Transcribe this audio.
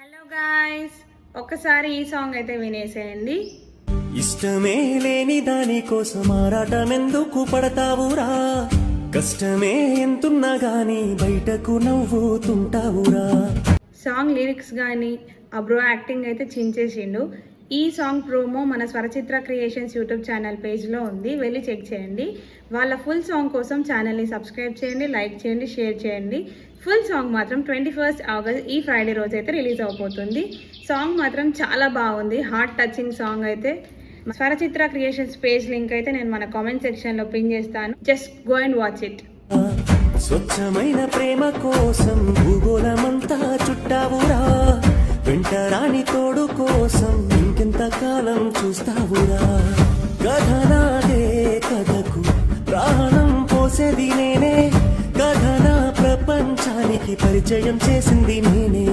Hello guys, ఒక్కసారి ఈ song అయితే వినేసేయండి. ఇష్టమే లేని దాని కోసం ఆరాటం ఎందుకు పడతావురా? కష్టమే ఎంతున్నా గాని బయటకు నవ్వుతుంటావురా. సాంగ్ లిరిక్స్ కానీ ఆ బ్రో యాక్టింగ్ అయితే చించేసిండు. ఈ సాంగ్ ప్రోమో మన స్వరచిత్ర క్రియేషన్స్ యూట్యూబ్ ఛానల్ పేజ్లో ఉంది, వెళ్ళి చెక్ చేయండి. వాళ్ళ ఫుల్ సాంగ్ కోసం ఛానల్ని సబ్స్క్రైబ్ చేయండి, లైక్ చేయండి, షేర్ చేయండి. ఫుల్ సాంగ్ మాత్రం 21 ఆగస్ట్ ఈ ఫ్రైడే రోజు అయితే రిలీజ్ అవబోతుంది. సాంగ్ మాత్రం చాలా బాగుంది, హార్ట్ టచింగ్ సాంగ్ అయితే. స్వరచిత్ర క్రియేషన్స్ పేజ్ లింక్ అయితే నేను మన కామెంట్ సెక్షన్లో పిన్ చేస్తాను, just go and watch it. స్వచ్ఛమైన ప్రేమ కోసం భూగోళమంతా చుట్టావురా. వెంటరాని తోడు కోసం ఇంకెంత కాలం చూస్తావురా? కథ నాదే, కథకు ప్రాణం పోసేది నేనే. కథ నా ప్రపంచానికి పరిచయం చేసింది నేనే.